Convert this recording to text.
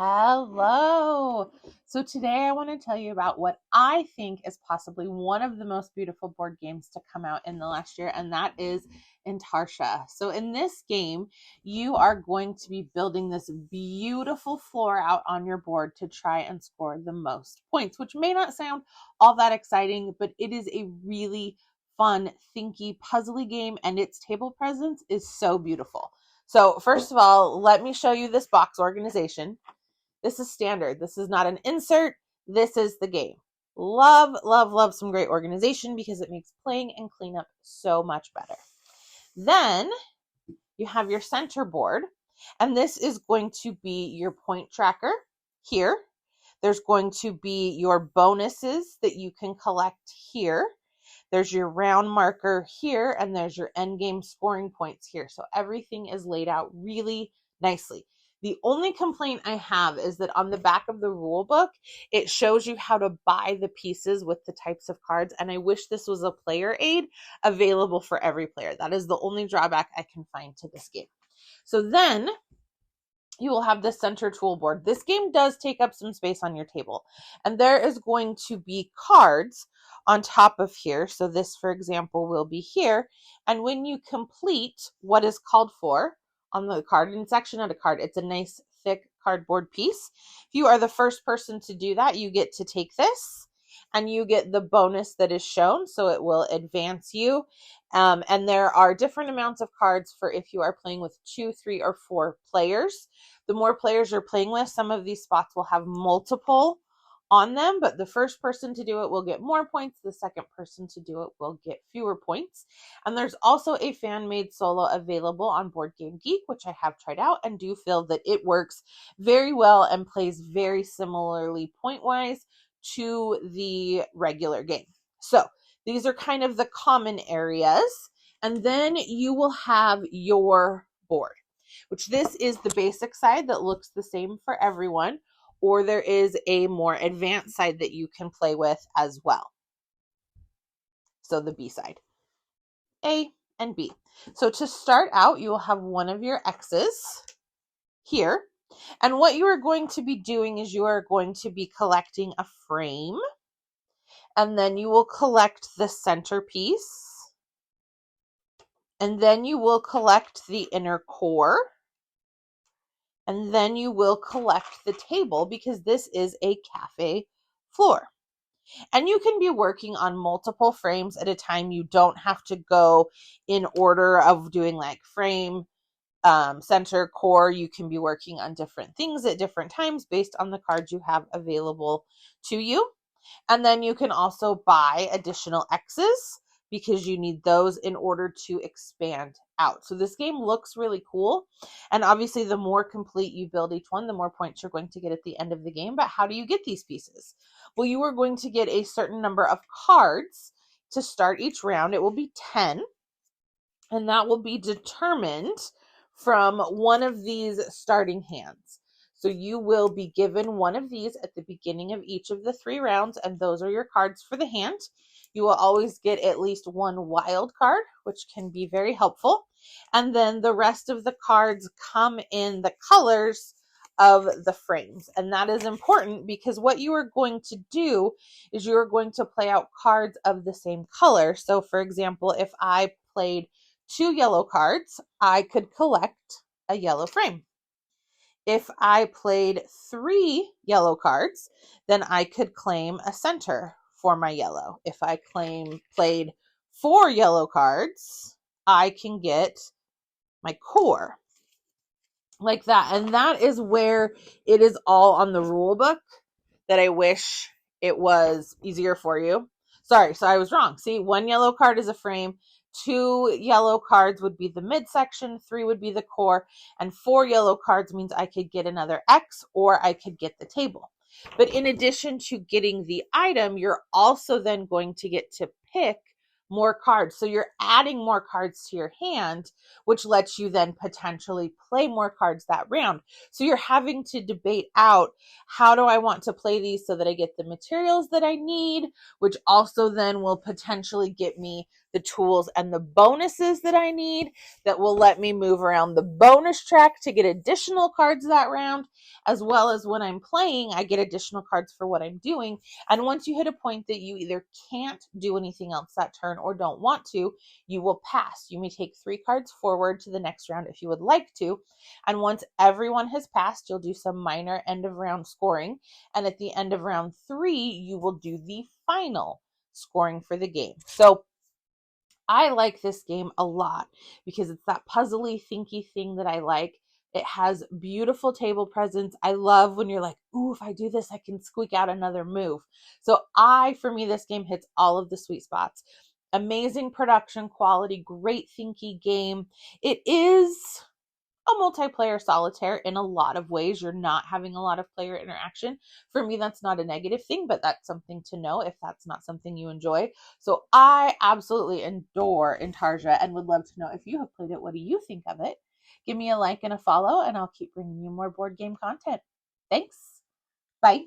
Hello. So today I want to tell you about what I think is possibly one of the most beautiful board games to come out in the last year, and that is Intarsia. So in this game, you are going to be building this beautiful floor out on your board to try and score the most points, which may not sound all that exciting, but it is a really fun, thinky, puzzly game, and its table presence is so beautiful. So first of all, let me show you this box organization. This is standard. This is not an insert. This is the game. Love, love, love some great organization because it makes playing and cleanup so much better. Then you have your center board, and this is going to be your point tracker here. There's going to be your bonuses that you can collect here. There's your round marker here, and there's your end game scoring points here. So everything is laid out really nicely. The only complaint I have is that on the back of the rule book, it shows you how to buy the pieces with the types of cards, and I wish this was a player aid available for every player. That is the only drawback I can find to this game. So then you will have the center tool board. This game does take up some space on your table, and there is going to be cards on top of here. So this, for example, will be here. And when you complete what is called for on the card, and it's actually not a card, it's a nice thick cardboard piece. If you are the first person to do that, you get to take this and you get the bonus that is shown. So it will advance you. And there are different amounts of cards for if you are playing with 2, 3, or 4 players. The more players you're playing with, some of these spots will have multiple on them, but the first person to do it will get more points. The second person to do it will get fewer points. And there's also a fan-made solo available on Board Game Geek, which I have tried out and do feel that it works very well and plays very similarly point-wise to the regular game. So these are kind of the common areas. And then you will have your board, which this is the basic side that looks the same for everyone, or there is a more advanced side that you can play with as well. So the B side, A and B. So to start out, you will have one of your X's here. And what you are going to be doing is you are going to be collecting a frame, and then you will collect the centerpiece, and then you will collect the inner core, and then you will collect the table because this is a cafe floor. And you can be working on multiple frames at a time. You don't have to go in order of doing like frame, center, core. You can be working on different things at different times based on the cards you have available to you. And then you can also buy additional X's because you need those in order to expand out. So this game looks really cool. And obviously the more complete you build each one, the more points you're going to get at the end of the game. But how do you get these pieces? Well, you are going to get a certain number of cards to start each round. It will be 10. And that will be determined from one of these starting hands. So you will be given one of these at the beginning of each of the 3 rounds, and those are your cards for the hand. You will always get at least one wild card, which can be very helpful. And then the rest of the cards come in the colors of the frames. And that is important because what you are going to do is you are going to play out cards of the same color. So for example, if I played 2 yellow cards, I could collect a yellow frame. If I played 3 yellow cards, then I could claim a center for my yellow. If I played 4 yellow cards, I can get my core. Like that. And that is where it is all on the rule book that I wish it was easier for you. Sorry, so I was wrong. See, 1 yellow card is a frame. 2 yellow cards would be the midsection, 3 would be the core, and 4 yellow cards means I could get another X or I could get the table. But in addition to getting the item, you're also then going to get to pick more cards. So you're adding more cards to your hand, which lets you then potentially play more cards that round. So you're having to debate out, how do I want to play these so that I get the materials that I need, which also then will potentially get me the tools and the bonuses that I need that will let me move around the bonus track to get additional cards that round, as well as when I'm playing, I get additional cards for what I'm doing. And once you hit a point that you either can't do anything else that turn or don't want to, you will pass. You may take 3 cards forward to the next round if you would like to. And once everyone has passed, you'll do some minor end of round scoring. And at the end of round 3, you will do the final scoring for the game. So I like this game a lot because it's that puzzly, thinky thing that I like. It has beautiful table presence. I love when you're like, ooh, if I do this, I can squeak out another move. So for me, this game hits all of the sweet spots. Amazing production quality, great thinky game. It is a multiplayer solitaire in a lot of ways. You're not having a lot of player interaction. For me, that's not a negative thing, but that's something to know if that's not something you enjoy. So I absolutely adore Intarsia and would love to know if you have played it. What do you think of it? Give me a like and a follow, and I'll keep bringing you more board game content. Thanks. Bye.